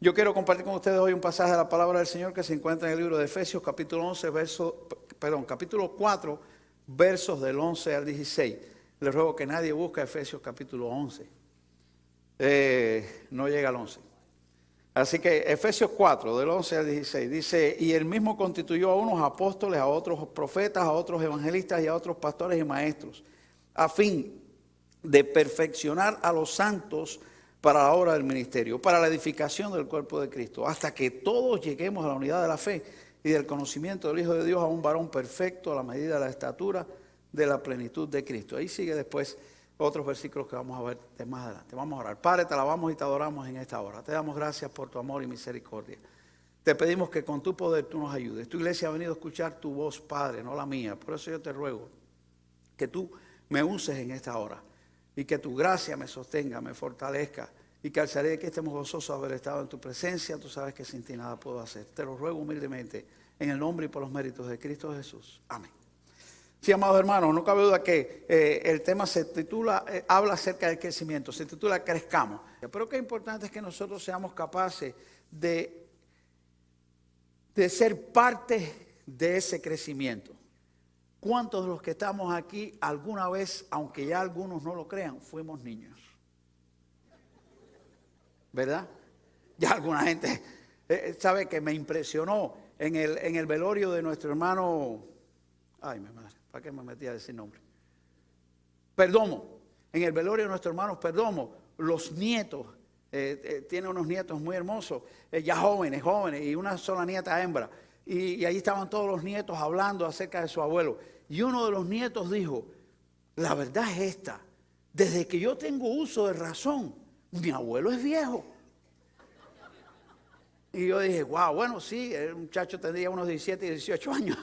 Yo quiero compartir con ustedes hoy un pasaje de la palabra del Señor que se encuentra en el libro de Efesios, capítulo 4, versos del 11 al 16. Les ruego que nadie busque Efesios capítulo 11. No llega al 11. Así que Efesios 4, del 11 al 16, dice: y él mismo constituyó a unos apóstoles, a otros profetas, a otros evangelistas y a otros pastores y maestros, a fin de perfeccionar a los santos para la obra del ministerio, para la edificación del cuerpo de Cristo, hasta que todos lleguemos a la unidad de la fe y del conocimiento del Hijo de Dios, a un varón perfecto a la medida de la estatura de la plenitud de Cristo. Ahí sigue después otros versículos que vamos a ver de más adelante. Vamos a orar. Padre, te alabamos y te adoramos en esta hora. Te damos gracias por tu amor y misericordia. Te pedimos que con tu poder tú nos ayudes. Tu iglesia ha venido a escuchar tu voz, Padre, no la mía. Por eso yo te ruego que tú me uses en esta hora y que tu gracia me sostenga, me fortalezca, y que al salir de aquí estemos gozosos de haber estado en tu presencia. Tú sabes que sin ti nada puedo hacer. Te lo ruego humildemente en el nombre y por los méritos de Cristo Jesús. Amén. Sí, amados hermanos, no cabe duda que el tema se titula, habla acerca del crecimiento, se titula Crezcamos. Pero qué importante es que nosotros seamos capaces de ser parte de ese crecimiento. ¿Cuántos de los que estamos aquí alguna vez, aunque ya algunos no lo crean, fuimos niños? ¿Verdad? Ya alguna gente sabe que me impresionó en el velorio de nuestro hermano. Ay, mi madre, ¿para qué me metí a decir nombre? Perdomo. En el velorio de nuestro hermano Perdomo, los nietos, tiene unos nietos muy hermosos, ya jóvenes, y una sola nieta hembra. Y ahí estaban todos los nietos hablando acerca de su abuelo. Y uno de los nietos dijo: la verdad es esta, desde que yo tengo uso de razón, mi abuelo es viejo. Y yo dije: wow, bueno, sí, el muchacho tendría unos 17 y 18 años.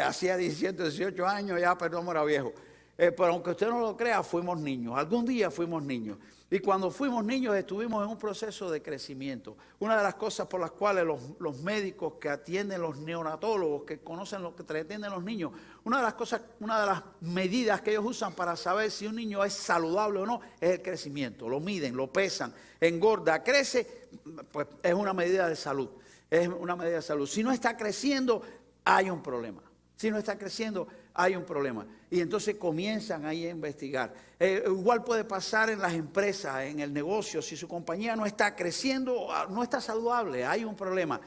Hacía 17, 18 años, ya Perdomo era viejo. Pero aunque usted no lo crea, fuimos niños. Algún día fuimos niños. Y cuando fuimos niños estuvimos en un proceso de crecimiento. Una de las cosas por las cuales los médicos que atienden, los neonatólogos que conocen lo que atienden los niños, una de las medidas que ellos usan para saber si un niño es saludable o no es el crecimiento. Lo miden, lo pesan, engorda, crece, pues es una medida de salud. Es una medida de salud. Si no está creciendo, hay un problema. Si no está creciendo, hay un problema. Y entonces comienzan ahí a investigar. Igual puede pasar en las empresas, en el negocio. Si su compañía no está creciendo, no está saludable, hay un problema.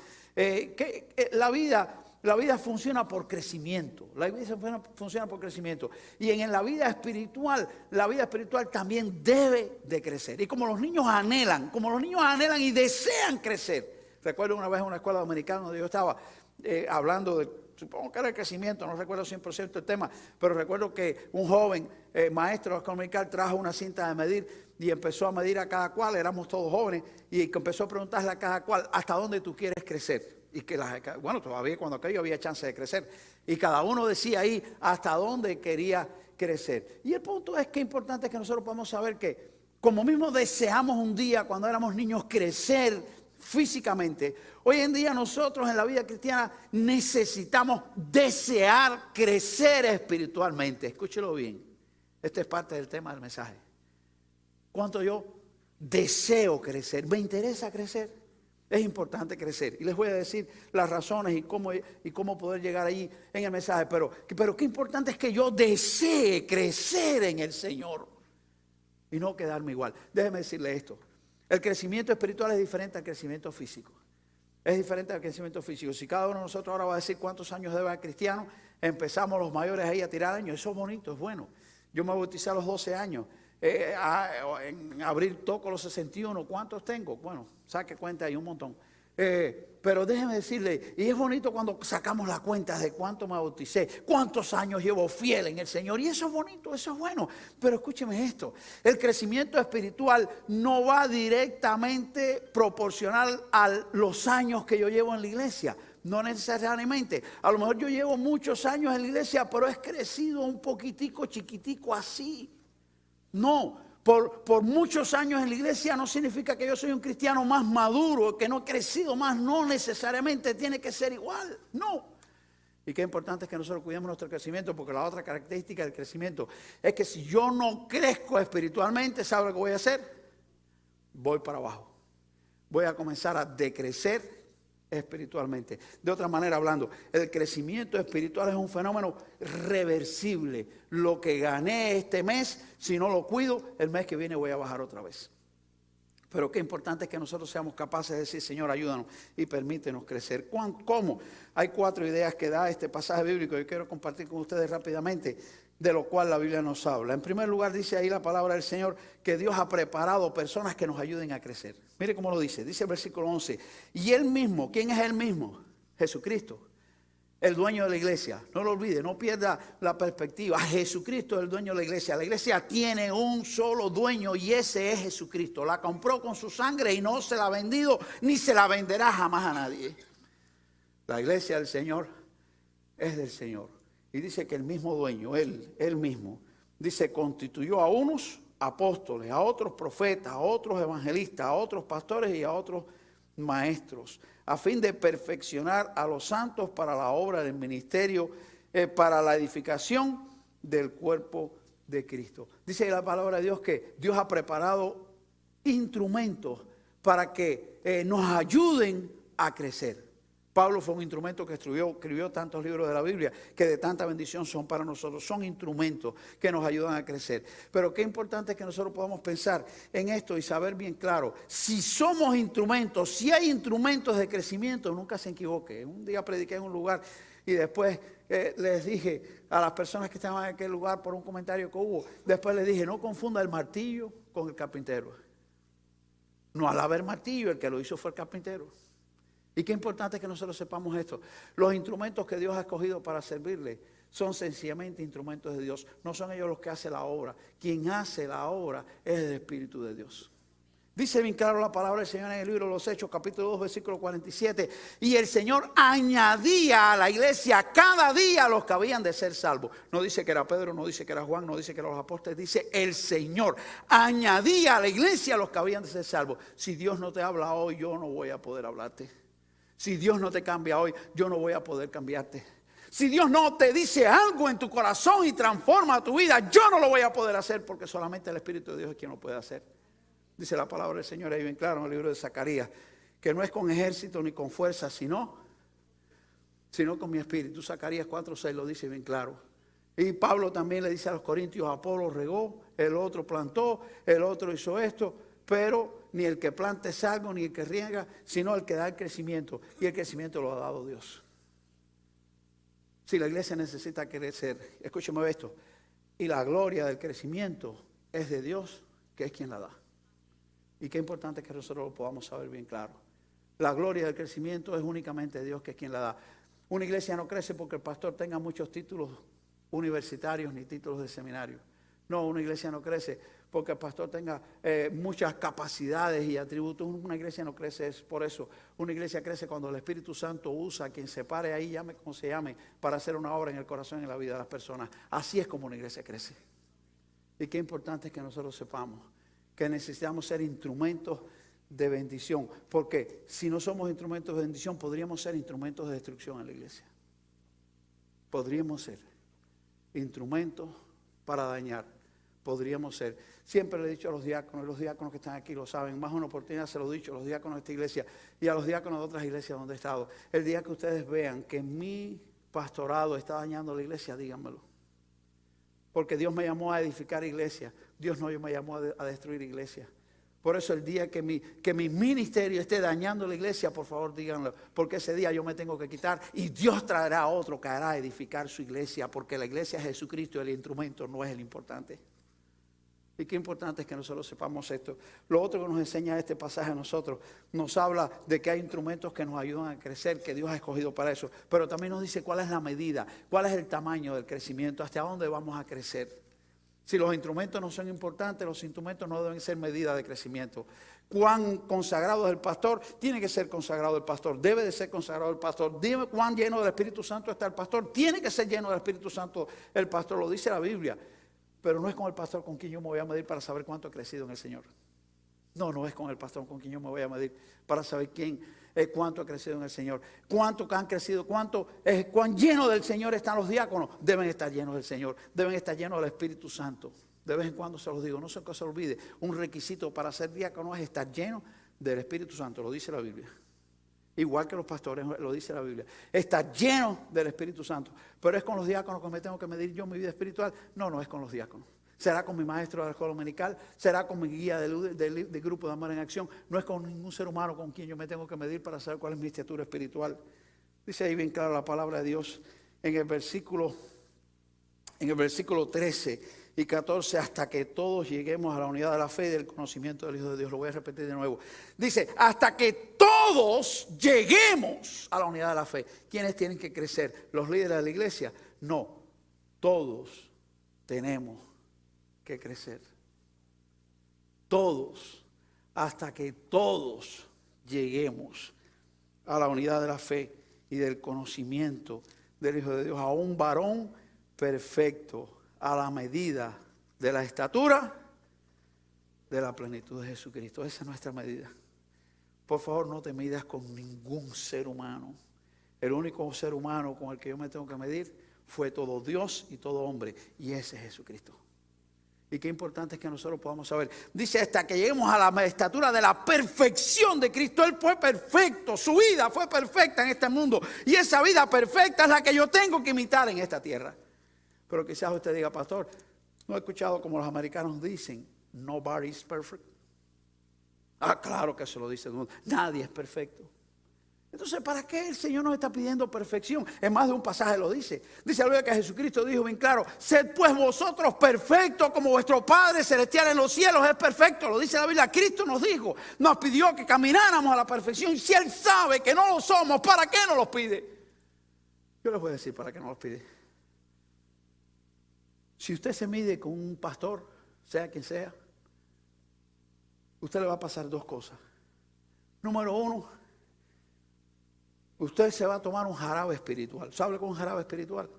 La vida funciona por crecimiento. La vida funciona por crecimiento. Y en la vida espiritual también debe de crecer. Y como los niños anhelan y desean crecer. Recuerdo una vez en una escuela dominicana donde yo estaba hablando de, supongo que era el crecimiento, no recuerdo 100% el tema, pero recuerdo que un joven maestro de la escuela dominical trajo una cinta de medir y empezó a medir a cada cual, éramos todos jóvenes, y empezó a preguntarle a cada cual: ¿hasta dónde tú quieres crecer? Y que bueno, todavía cuando aquello había chance de crecer, y cada uno decía ahí hasta dónde quería crecer. Y el punto es que es importante que nosotros podamos saber que como mismo deseamos un día cuando éramos niños crecer físicamente, hoy en día nosotros en la vida cristiana necesitamos desear crecer espiritualmente. Escúchelo bien, este es parte del tema del mensaje. ¿Cuánto yo deseo crecer? ¿Me interesa crecer? Es importante crecer. Y les voy a decir las razones y cómo poder llegar allí en el mensaje. Pero qué importante es que yo desee crecer en el Señor y no quedarme igual. Déjeme decirle esto. El crecimiento espiritual es diferente al crecimiento físico. Es diferente al crecimiento físico. Si cada uno de nosotros ahora va a decir cuántos años debe haber cristiano, empezamos los mayores ahí a tirar años. Eso es bonito, es bueno. Yo me bauticé a los 12 años. En abril toco los 61. ¿Cuántos tengo? Bueno, saque cuenta, hay un montón. Pero déjeme decirle, y es bonito cuando sacamos la cuenta de cuánto me bauticé, cuántos años llevo fiel en el Señor, y eso es bonito, eso es bueno. Pero escúcheme esto: el crecimiento espiritual no va directamente proporcional a los años que yo llevo en la iglesia. No necesariamente. A lo mejor yo llevo muchos años en la iglesia, pero he crecido un poquitico, chiquitico así. No. Por muchos años en la iglesia no significa que yo soy un cristiano más maduro, que no he crecido más. No necesariamente tiene que ser igual, no. Y qué importante es que nosotros cuidemos nuestro crecimiento, porque la otra característica del crecimiento es que si yo no crezco espiritualmente, ¿sabe lo que voy a hacer? Voy para abajo. voy a comenzar a decrecer espiritualmente. De otra manera hablando, el crecimiento espiritual es un fenómeno reversible. Lo que gané este mes, si no lo cuido, el mes que viene voy a bajar otra vez. Pero qué importante es que nosotros seamos capaces de decir, Señor, ayúdanos y permítenos crecer. ¿Cómo? Hay 4 ideas que da este pasaje bíblico y quiero compartir con ustedes rápidamente, de lo cual la Biblia nos habla. En primer lugar, dice ahí la palabra del Señor que Dios ha preparado personas que nos ayuden a crecer. Mire cómo lo dice. Dice el versículo 11. Y Él mismo, ¿quién es Él mismo? Jesucristo, el dueño de la iglesia. No lo olvide, no pierda la perspectiva. Jesucristo es el dueño de la iglesia. La iglesia tiene un solo dueño y ese es Jesucristo. La compró con su sangre y no se la ha vendido ni se la venderá jamás a nadie. La iglesia del Señor es del Señor. Y dice que el mismo dueño, él mismo, dice, constituyó a unos apóstoles, a otros profetas, a otros evangelistas, a otros pastores y a otros maestros, a fin de perfeccionar a los santos para la obra del ministerio, para la edificación del cuerpo de Cristo. Dice la palabra de Dios que Dios ha preparado instrumentos para que nos ayuden a crecer. Pablo fue un instrumento que escribió tantos libros de la Biblia que de tanta bendición son para nosotros. Son instrumentos que nos ayudan a crecer. Pero qué importante es que nosotros podamos pensar en esto y saber bien claro. Si somos instrumentos, si hay instrumentos de crecimiento, nunca se equivoque. Un día prediqué en un lugar y después les dije a las personas que estaban en aquel lugar por un comentario que hubo, después les dije, no confunda el martillo con el carpintero. No alabe el martillo, el que lo hizo fue el carpintero. Y qué importante es que nosotros sepamos esto. Los instrumentos que Dios ha escogido para servirle son sencillamente instrumentos de Dios. No son ellos los que hacen la obra. Quien hace la obra es el Espíritu de Dios. Dice bien claro la palabra del Señor en el libro de los Hechos, capítulo 2, versículo 47. Y el Señor añadía a la iglesia cada día a los que habían de ser salvos. No dice que era Pedro, no dice que era Juan, no dice que eran los apóstoles. Dice el Señor añadía a la iglesia a los que habían de ser salvos. Si Dios no te habla hoy, yo no voy a poder hablarte. Si Dios no te cambia hoy, yo no voy a poder cambiarte. Si Dios no te dice algo en tu corazón y transforma tu vida, yo no lo voy a poder hacer porque solamente el Espíritu de Dios es quien lo puede hacer. Dice la palabra del Señor ahí bien claro en el libro de Zacarías, que no es con ejército ni con fuerza, sino con mi espíritu. Zacarías 4:6 lo dice bien claro. Y Pablo también le dice a los corintios, Apolo regó, el otro plantó, el otro hizo esto, pero ni el que planta es algo, ni el que riega, sino el que da el crecimiento. Y el crecimiento lo ha dado Dios. Si la iglesia necesita crecer, escúcheme esto, y la gloria del crecimiento es de Dios, que es quien la da. Y qué importante es que nosotros lo podamos saber bien claro. La gloria del crecimiento es únicamente de Dios, que es quien la da. Una iglesia no crece porque el pastor tenga muchos títulos universitarios ni títulos de seminario. No, una iglesia no crece porque el pastor tenga muchas capacidades y atributos. Una iglesia no crece por eso. Una iglesia crece cuando el Espíritu Santo usa a quien se pare ahí, llame como se llame, para hacer una obra en el corazón y en la vida de las personas. Así es como una iglesia crece. Y qué importante es que nosotros sepamos que necesitamos ser instrumentos de bendición. Porque si no somos instrumentos de bendición, podríamos ser instrumentos de destrucción en la iglesia. Podríamos ser instrumentos para dañar. Podríamos ser. Siempre le he dicho a los diáconos, y los diáconos que están aquí lo saben, más una oportunidad se lo he dicho a los diáconos de esta iglesia y a los diáconos de otras iglesias donde he estado. El día que ustedes vean que mi pastorado está dañando la iglesia, díganmelo. Porque Dios me llamó a edificar iglesias. Dios no me llamó a destruir iglesias. Por eso el día que mi ministerio esté dañando la iglesia, por favor díganlo. Porque ese día yo me tengo que quitar y Dios traerá a otro que hará edificar su iglesia. Porque la iglesia es Jesucristo y el instrumento no es el importante. Y qué importante es que nosotros sepamos esto. Lo otro que nos enseña este pasaje a nosotros, nos habla de que hay instrumentos que nos ayudan a crecer, que Dios ha escogido para eso. Pero también nos dice cuál es la medida, cuál es el tamaño del crecimiento, hasta dónde vamos a crecer. Si los instrumentos no son importantes, los instrumentos no deben ser medida de crecimiento. Cuán consagrado es el pastor, tiene que ser consagrado el pastor, debe de ser consagrado el pastor. Dime cuán lleno del Espíritu Santo está el pastor, tiene que ser lleno del Espíritu Santo el pastor, lo dice la Biblia. Pero no es con el pastor con quien yo me voy a medir para saber cuánto he crecido en el Señor. No es con el pastor con quien yo me voy a medir para saber cuánto ha crecido en el Señor. Cuánto han crecido, cuán lleno del Señor están los diáconos. Deben estar llenos del Señor, deben estar llenos del Espíritu Santo. De vez en cuando se los digo, no se olvide. Un requisito para ser diácono es estar lleno del Espíritu Santo, lo dice la Biblia. Igual que los pastores, lo dice la Biblia. Está lleno del Espíritu Santo. Pero es con los diáconos que me tengo que medir yo mi vida espiritual. No, no es con los diáconos. Será con mi maestro de la escuela dominical, será con mi guía del grupo de Amor en Acción. No es con ningún ser humano con quien yo me tengo que medir para saber cuál es mi estatura espiritual. Dice ahí bien claro la palabra de Dios en el versículo 13 y 14, hasta que todos lleguemos a la unidad de la fe y del conocimiento del Hijo de Dios. Lo voy a repetir de nuevo. Dice, hasta que todos lleguemos a la unidad de la fe. ¿Quiénes tienen que crecer? ¿Los líderes de la iglesia? No, todos tenemos que crecer. Todos, hasta que todos lleguemos a la unidad de la fe y del conocimiento del Hijo de Dios, a un varón perfecto, a la medida de la estatura de la plenitud de Jesucristo. Esa es nuestra medida. Por favor, no te midas con ningún ser humano. El único ser humano con el que yo me tengo que medir fue todo Dios y todo hombre, y ese es Jesucristo. Y qué importante es que nosotros podamos saber. Dice, hasta que lleguemos a la estatura de la perfección de Cristo. Él fue perfecto, su vida fue perfecta en este mundo. Y esa vida perfecta es la que yo tengo que imitar en esta tierra. Pero quizás usted diga, pastor, no he escuchado como los americanos dicen, nobody is perfect. Ah, claro que se lo dice, nadie es perfecto. Entonces, ¿para qué el Señor nos está pidiendo perfección? En más de un pasaje lo dice. Dice la Biblia que Jesucristo dijo bien claro, sed pues vosotros perfectos como vuestro Padre Celestial en los cielos es perfecto. Lo dice la Biblia, Cristo nos dijo, nos pidió que camináramos a la perfección. Y si Él sabe que no lo somos, ¿para qué nos los pide? Yo les voy a decir para qué nos los pide. Si usted se mide con un pastor, sea quien sea, usted le va a pasar dos cosas. Número uno, usted se va a tomar un jarabe espiritual. ¿Sabe con un jarabe espiritual?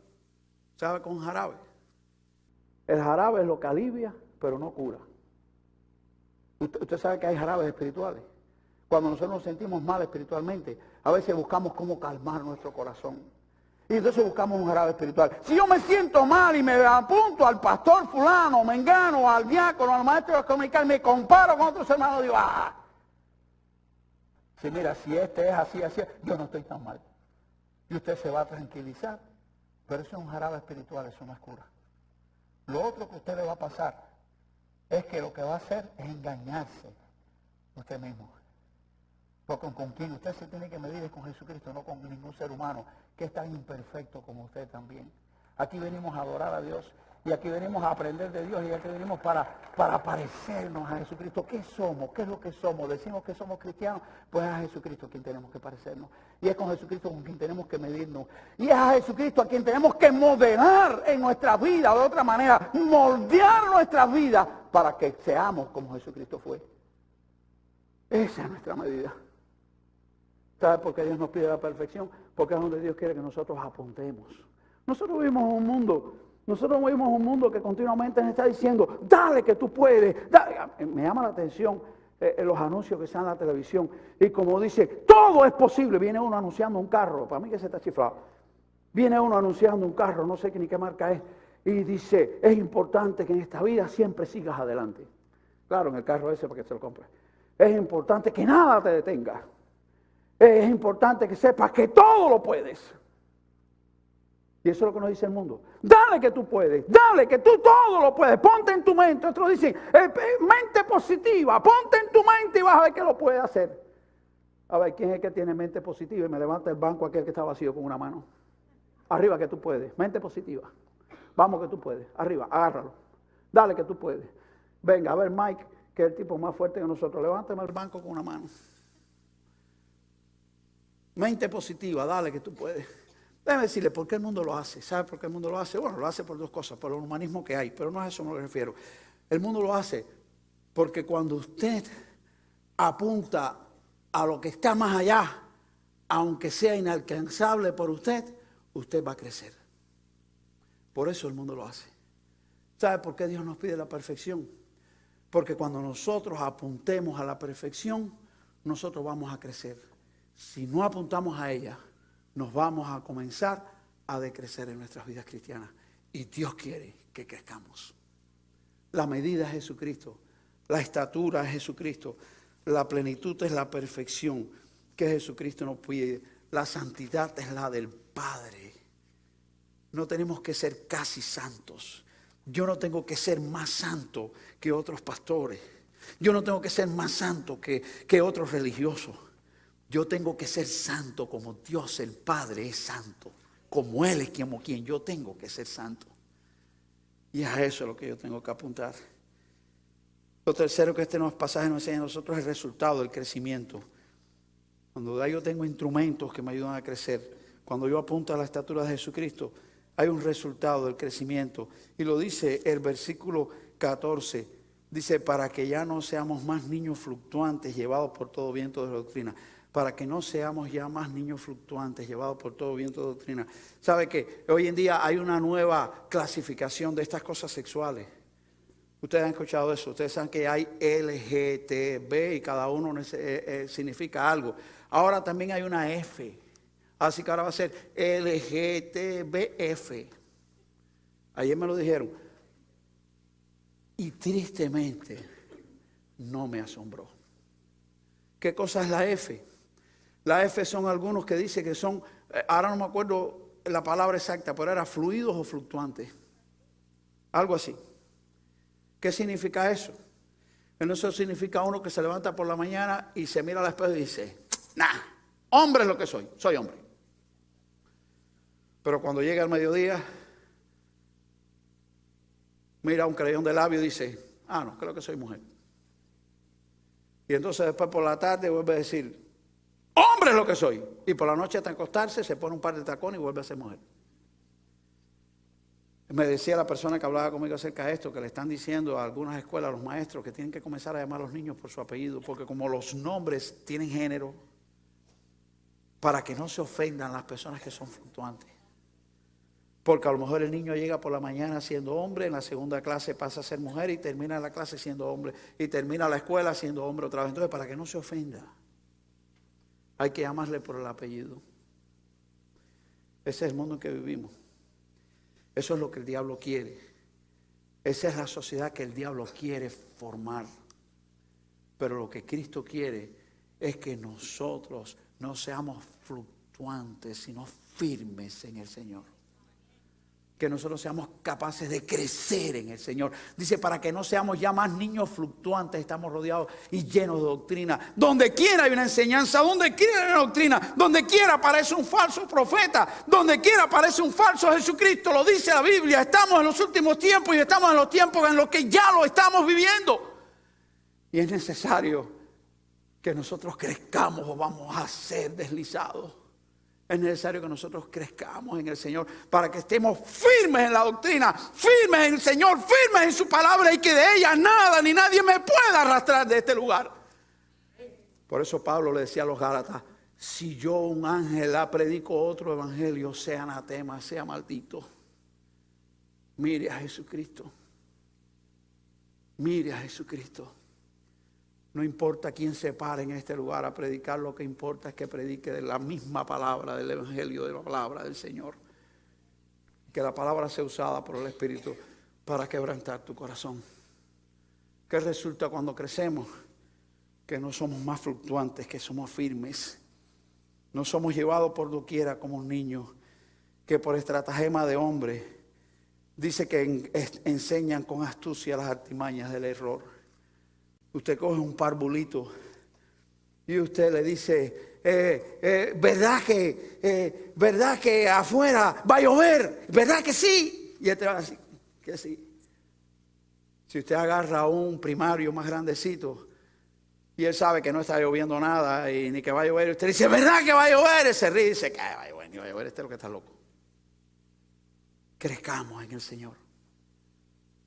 ¿Sabe con un jarabe? El jarabe es lo que alivia, pero no cura. Usted sabe que hay jarabes espirituales. Cuando nosotros nos sentimos mal espiritualmente, a veces buscamos cómo calmar nuestro corazón. Y entonces buscamos un jarabe espiritual. Si yo me siento mal y me apunto al pastor fulano, mengano, al diácono, al maestro de la comunicación, y me comparo con otros hermanos, digo, si mira, si este es así, yo no estoy tan mal. Y usted se va a tranquilizar. Pero eso es un jarabe espiritual, eso no es cura. Lo otro que a usted le va a pasar es que lo que va a hacer es engañarse usted mismo. Porque con quien usted se tiene que medir es con Jesucristo, no con ningún ser humano que es tan imperfecto como usted también. Aquí venimos a adorar a Dios y aquí venimos a aprender de Dios y aquí venimos para parecernos a Jesucristo. ¿Qué somos? ¿Qué es lo que somos? Decimos que somos cristianos, pues es a Jesucristo a quien tenemos que parecernos. Y es con Jesucristo con quien tenemos que medirnos. Y es a Jesucristo a quien tenemos que modelar en nuestra vida, o de otra manera, moldear nuestras vidas para que seamos como Jesucristo fue. Esa es nuestra medida. ¿Sabe por qué Dios nos pide la perfección? Porque es donde Dios quiere que nosotros apuntemos. Nosotros vivimos en un mundo que continuamente nos está diciendo, dale que tú puedes. Dale. Me llama la atención los anuncios que se dan en la televisión. Y como dice, todo es posible. Viene uno anunciando un carro. Para mí que se está chiflado. Viene uno anunciando un carro, no sé ni qué marca es. Y dice, es importante que en esta vida siempre sigas adelante. Claro, en el carro ese para que se lo compre. Es importante que nada te detenga. Es importante que sepas que todo lo puedes. Y eso es lo que nos dice el mundo. Dale que tú puedes, dale que tú todo lo puedes. Ponte en tu mente. Otros dicen, mente positiva, ponte en tu mente y vas a ver que lo puedes hacer. A ver, ¿quién es el que tiene mente positiva? Y me levanta el banco aquel que está vacío con una mano. Arriba que tú puedes, mente positiva. Vamos que tú puedes, arriba, agárralo. Dale que tú puedes. Venga, a ver Mike, que es el tipo más fuerte que nosotros. Levántame el banco con una mano. Mente positiva, dale que tú puedes. Déjame decirle por qué el mundo lo hace. ¿Sabe por qué el mundo lo hace? Bueno, lo hace por dos cosas, por el humanismo que hay, pero no es a eso me refiero. El mundo lo hace porque cuando usted apunta a lo que está más allá, aunque sea inalcanzable por usted, usted va a crecer. Por eso el mundo lo hace. ¿Sabe por qué Dios nos pide la perfección? Porque cuando nosotros apuntemos a la perfección, nosotros vamos a crecer. Si no apuntamos a ella, nos vamos a comenzar a decrecer en nuestras vidas cristianas. Y Dios quiere que crezcamos. La medida es Jesucristo. La estatura es Jesucristo. La plenitud es la perfección que Jesucristo nos pide. La santidad es la del Padre. No tenemos que ser casi santos. Yo no tengo que ser más santo que otros pastores. Yo no tengo que ser más santo que otros religiosos. Yo tengo que ser santo como Dios el Padre es santo. Como Él es como quien yo tengo que ser santo. Y a eso es lo que yo tengo que apuntar. Lo tercero que este pasaje nos enseña a nosotros es el resultado del crecimiento. Cuando yo tengo instrumentos que me ayudan a crecer, cuando yo apunto a la estatura de Jesucristo, hay un resultado del crecimiento. Y lo dice el versículo 14. Dice, para que ya no seamos más niños fluctuantes llevados por todo viento de doctrina. Para que no seamos ya más niños fluctuantes llevados por todo viento de doctrina. ¿Sabe que hoy en día hay una nueva clasificación de estas cosas sexuales? Ustedes han escuchado eso. Ustedes saben que hay LGTB y cada uno significa algo. Ahora también hay una F. Así que ahora va a ser LGTBF. Ayer me lo dijeron. Y tristemente no me asombró. ¿Qué cosa es la F? La F son algunos que dicen que son, ahora no me acuerdo la palabra exacta, pero era fluidos o fluctuantes. Algo así. ¿Qué significa eso? Eso significa uno que se levanta por la mañana y se mira al espejo y dice, nah, hombre es lo que soy hombre. Pero cuando llega el mediodía, mira un crayón de labio y dice, no, creo que soy mujer. Y entonces después por la tarde vuelve a decir, hombre es lo que soy. Y por la noche hasta acostarse se pone un par de tacones y vuelve a ser mujer. Me decía la persona que hablaba conmigo acerca de esto, que le están diciendo a algunas escuelas, a los maestros, que tienen que comenzar a llamar a los niños por su apellido, porque como los nombres tienen género, para que no se ofendan las personas que son fluctuantes. Porque a lo mejor el niño llega por la mañana siendo hombre, en la segunda clase pasa a ser mujer y termina la clase siendo hombre, y termina la escuela siendo hombre otra vez. Entonces, para que no se ofenda, hay que llamarle por el apellido. Ese es el mundo en que vivimos. Eso es lo que el diablo quiere. Esa es la sociedad que el diablo quiere formar. Pero lo que Cristo quiere es que nosotros no seamos fluctuantes, sino firmes en el Señor. Que nosotros seamos capaces de crecer en el Señor. Dice, para que no seamos ya más niños fluctuantes, estamos rodeados y llenos de doctrina. Donde quiera hay una enseñanza, donde quiera hay una doctrina, donde quiera aparece un falso profeta, donde quiera aparece un falso Jesucristo. Lo dice la Biblia, estamos en los últimos tiempos y estamos en los tiempos en los que ya lo estamos viviendo. Y es necesario que nosotros crezcamos o vamos a ser deslizados. Es necesario que nosotros crezcamos en el Señor para que estemos firmes en la doctrina, firmes en el Señor, firmes en su palabra y que de ella nada ni nadie me pueda arrastrar de este lugar. Por eso Pablo le decía a los Gálatas, si yo un ángel la predico otro evangelio, sea anatema, sea maldito. Mire a Jesucristo. Mire a Jesucristo. No importa quién se pare en este lugar a predicar, lo que importa es que predique de la misma palabra, del evangelio, de la palabra del Señor. Que la palabra sea usada por el Espíritu para quebrantar tu corazón. ¿Qué resulta cuando crecemos? Que no somos más fluctuantes, que somos firmes. No somos llevados por doquiera como un niño, que por estratagema de hombre, dice que enseñan con astucia las artimañas del error. Usted coge un parbulito y usted le dice, ¿verdad que afuera va a llover? ¿Verdad que sí? Y él te va a decir que sí. Si usted agarra a un primario más grandecito y él sabe que no está lloviendo nada y ni que va a llover, usted dice, ¿verdad que va a llover? Él se ríe y dice, que va a llover, ni va a llover, este es lo que está loco. Crezcamos en el Señor.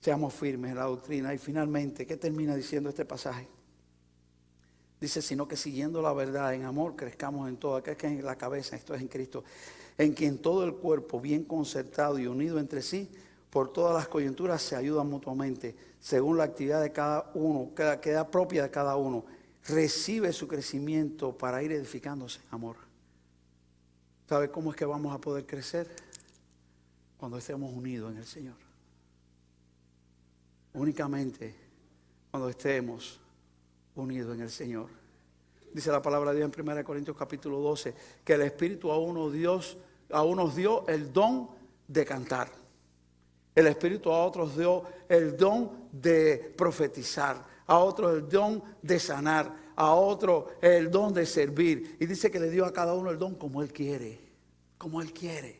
Seamos firmes en la doctrina. Y finalmente, ¿qué termina diciendo este pasaje? Dice, sino que siguiendo la verdad en amor, crezcamos en todo. Aquel que es en la cabeza, esto es en Cristo, en quien todo el cuerpo, bien concertado y unido entre sí, por todas las coyunturas se ayudan mutuamente, según la actividad de cada uno, que da propia de cada uno, recibe su crecimiento para ir edificándose en amor. ¿Sabe cómo es que vamos a poder crecer? Cuando estemos unidos en el Señor. Únicamente cuando estemos unidos en el Señor. Dice la palabra de Dios en 1 Corintios capítulo 12, que el Espíritu a unos dio el don de cantar. El Espíritu a otros dio el don de profetizar, a otros el don de sanar, a otros el don de servir. Y dice que le dio a cada uno el don como Él quiere, como Él quiere.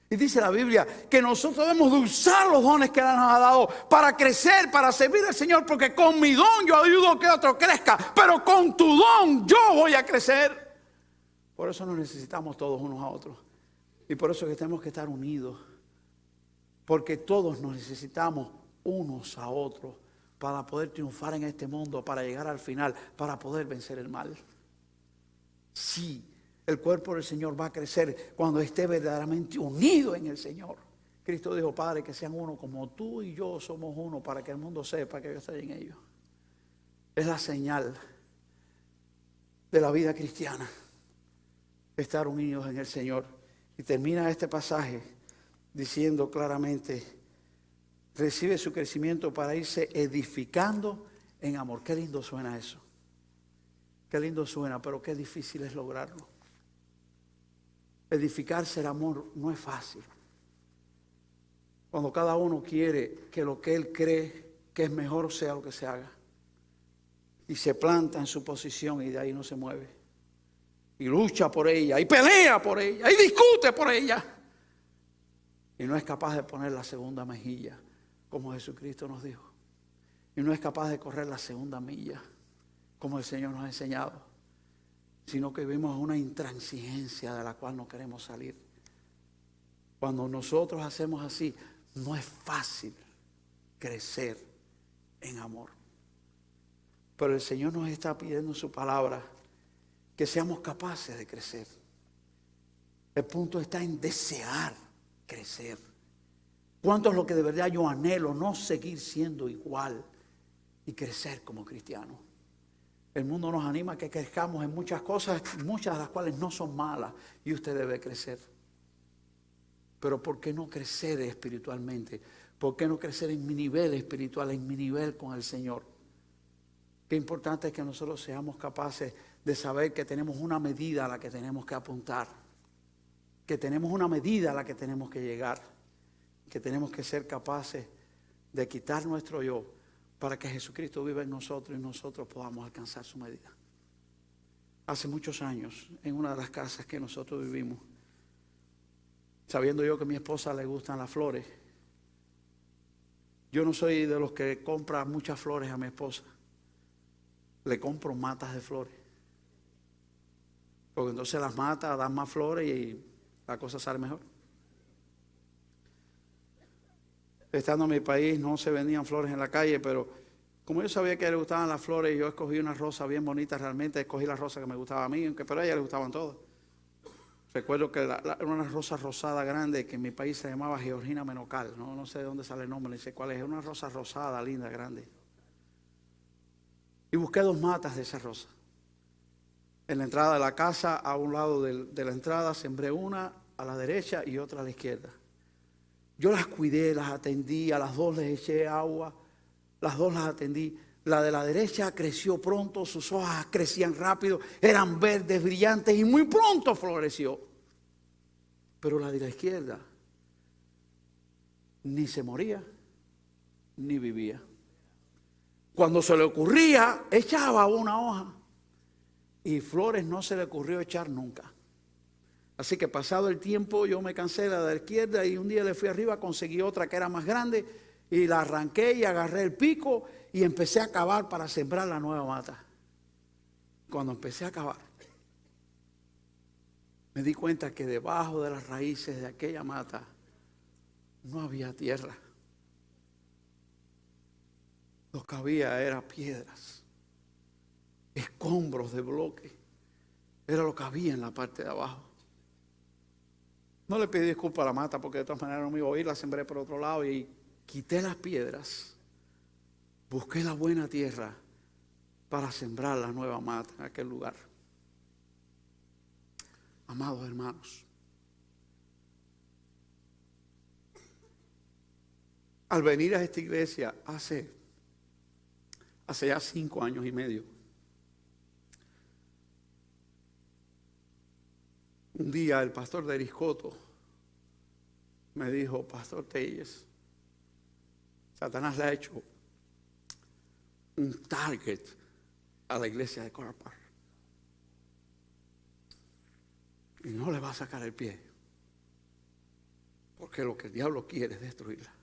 Y dice la Biblia que nosotros debemos de usar los dones que Él nos ha dado para crecer, para servir al Señor, porque con mi don yo ayudo a que otro crezca, pero con tu don yo voy a crecer. Por eso nos necesitamos todos unos a otros. Y por eso que tenemos que estar unidos. Porque todos nos necesitamos unos a otros para poder triunfar en este mundo, para llegar al final, para poder vencer el mal. Sí, el cuerpo del Señor va a crecer cuando esté verdaderamente unido en el Señor. Cristo dijo, Padre, que sean uno como tú y yo somos uno, para que el mundo sepa que yo estoy en ellos. Es la señal de la vida cristiana, estar unidos en el Señor. Y termina este pasaje diciendo claramente, recibe su crecimiento para irse edificando en amor. Qué lindo suena eso. Qué lindo suena, pero qué difícil es lograrlo. Edificarse el amor no es fácil. Cuando cada uno quiere que lo que él cree que es mejor sea lo que se haga. Y se planta en su posición y de ahí no se mueve. Y lucha por ella, y pelea por ella, y discute por ella. Y no es capaz de poner la segunda mejilla, como Jesucristo nos dijo. Y no es capaz de correr la segunda milla, como el Señor nos ha enseñado. Sino que vivimos una intransigencia de la cual no queremos salir. Cuando nosotros hacemos así, no es fácil crecer en amor. Pero el Señor nos está pidiendo en su palabra que seamos capaces de crecer. El punto está en desear crecer. ¿Cuánto es lo que de verdad yo anhelo? No seguir siendo igual y crecer como cristiano. El mundo nos anima a que crezcamos en muchas cosas, muchas de las cuales no son malas, y usted debe crecer. Pero ¿por qué no crecer espiritualmente? ¿Por qué no crecer en mi nivel espiritual, en mi nivel con el Señor? Qué importante es que nosotros seamos capaces de saber que tenemos una medida a la que tenemos que apuntar, que tenemos una medida a la que tenemos que llegar, que tenemos que ser capaces de quitar nuestro yo para que Jesucristo viva en nosotros y nosotros podamos alcanzar su medida. Hace muchos años, en una de las casas que nosotros vivimos, sabiendo yo que a mi esposa le gustan las flores, yo no soy de los que compra muchas flores a mi esposa. Le compro matas de flores. Porque entonces las matas dan más flores y la cosa sale mejor. Estando en mi país no se vendían flores en la calle, pero como yo sabía que le gustaban las flores, yo escogí una rosa bien bonita, realmente escogí la rosa que me gustaba a mí, pero a ella le gustaban todas. Recuerdo que era una rosa rosada grande que en mi país se llamaba Georgina Menocal, no sé de dónde sale el nombre, ni sé cuál es, una rosa rosada, linda, grande. Y busqué 2 matas de esa rosa. En la entrada de la casa, a un lado de la entrada, sembré una a la derecha y otra a la izquierda. Yo las cuidé, las atendí, a las 2 les eché agua, las 2 las atendí. La de la derecha creció pronto, sus hojas crecían rápido, eran verdes, brillantes y muy pronto floreció. Pero la de la izquierda ni se moría, ni vivía. Cuando se le ocurría, echaba una hoja. Y flores no se le ocurrió echar nunca. Así que pasado el tiempo yo me cansé de la izquierda y un día le fui arriba, conseguí otra que era más grande y la arranqué y agarré el pico y empecé a cavar para sembrar la nueva mata. Cuando empecé a cavar, me di cuenta que debajo de las raíces de aquella mata no había tierra. Lo que había eran piedras, escombros de bloque. Era lo que había en la parte de abajo. No le pedí disculpas a la mata porque de todas maneras no me iba a oír, la sembré por otro lado y quité las piedras. Busqué la buena tierra para sembrar la nueva mata en aquel lugar. Amados hermanos, al venir a esta iglesia hace ya 5 años y medio, Un día el pastor de Eriscoto me dijo: Pastor Telles, Satanás le ha hecho un target a la iglesia de Corral Park y no le va a sacar el pie, porque lo que el diablo quiere es destruirla.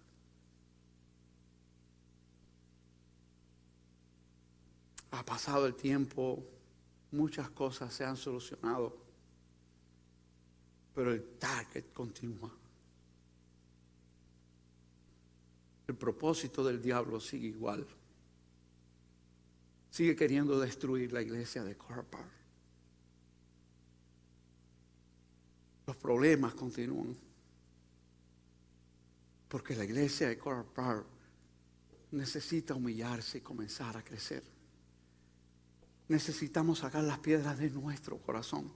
Ha pasado el tiempo, muchas cosas se han solucionado, pero el target continúa. El propósito del diablo sigue igual. Sigue queriendo destruir la iglesia de Corral Park. Los problemas continúan, porque la iglesia de Corral Park necesita humillarse y comenzar a crecer. Necesitamos sacar las piedras de nuestro corazón.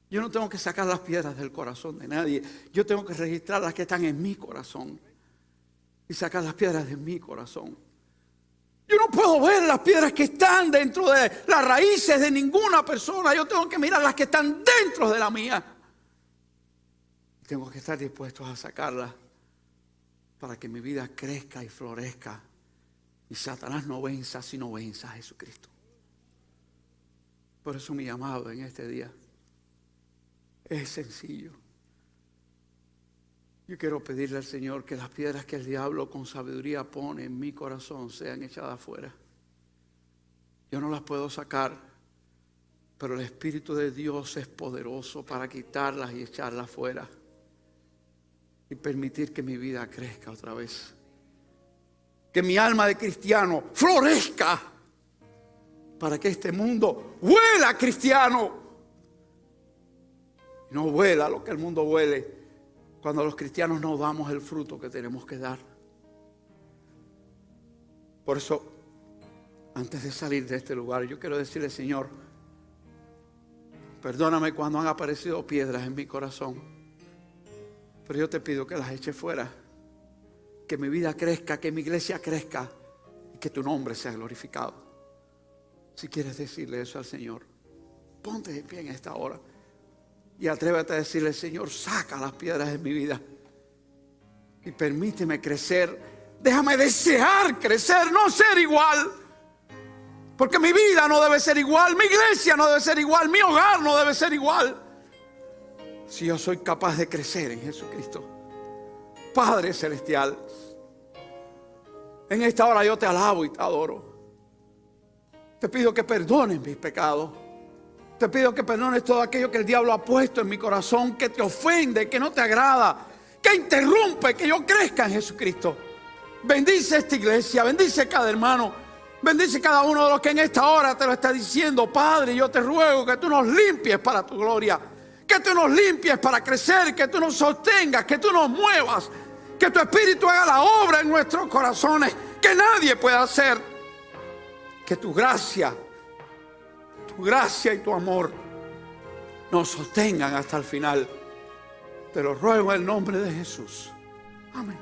Yo no tengo que sacar las piedras del corazón de nadie. Yo tengo que registrar las que están en mi corazón y sacar las piedras de mi corazón. Yo no puedo ver las piedras que están dentro de las raíces de ninguna persona. Yo tengo que mirar las que están dentro de la mía. Tengo que estar dispuesto a sacarlas para que mi vida crezca y florezca y Satanás no venza sino venza a Jesucristo. Por eso mi llamado en este día es sencillo. Yo quiero pedirle al Señor que las piedras que el diablo con sabiduría pone en mi corazón sean echadas afuera. Yo no las puedo sacar, pero el Espíritu de Dios es poderoso para quitarlas y echarlas fuera y permitir que mi vida crezca otra vez. Que mi alma de cristiano florezca para que este mundo huela cristiano. Y no huela lo que el mundo huele cuando los cristianos no damos el fruto que tenemos que dar. Por eso, antes de salir de este lugar, yo quiero decirle: Señor, perdóname cuando han aparecido piedras en mi corazón, pero yo te pido que las eches fuera. Que mi vida crezca, que mi iglesia crezca y que tu nombre sea glorificado. Si quieres decirle eso al Señor, ponte de pie en esta hora y atrévete a decirle: Señor, saca las piedras de mi vida y permíteme crecer. Déjame desear crecer, no ser igual, porque mi vida no debe ser igual, mi iglesia no debe ser igual, mi hogar no debe ser igual, si yo soy capaz de crecer en Jesucristo. Padre celestial, en esta hora yo te alabo y te adoro. Te pido que perdones mis pecados. Te pido que perdones todo aquello que el diablo ha puesto en mi corazón, que te ofende, que no te agrada, que interrumpe que yo crezca en Jesucristo. Bendice esta iglesia, bendice cada hermano, bendice cada uno de los que en esta hora te lo está diciendo. Padre, yo te ruego que tú nos limpies para tu gloria, que tú nos limpies para crecer, que tú nos sostengas, que tú nos muevas, que tu Espíritu haga la obra en nuestros corazones que nadie pueda hacer. Que tu gracia y tu amor nos sostengan hasta el final. Te lo ruego en el nombre de Jesús. Amén.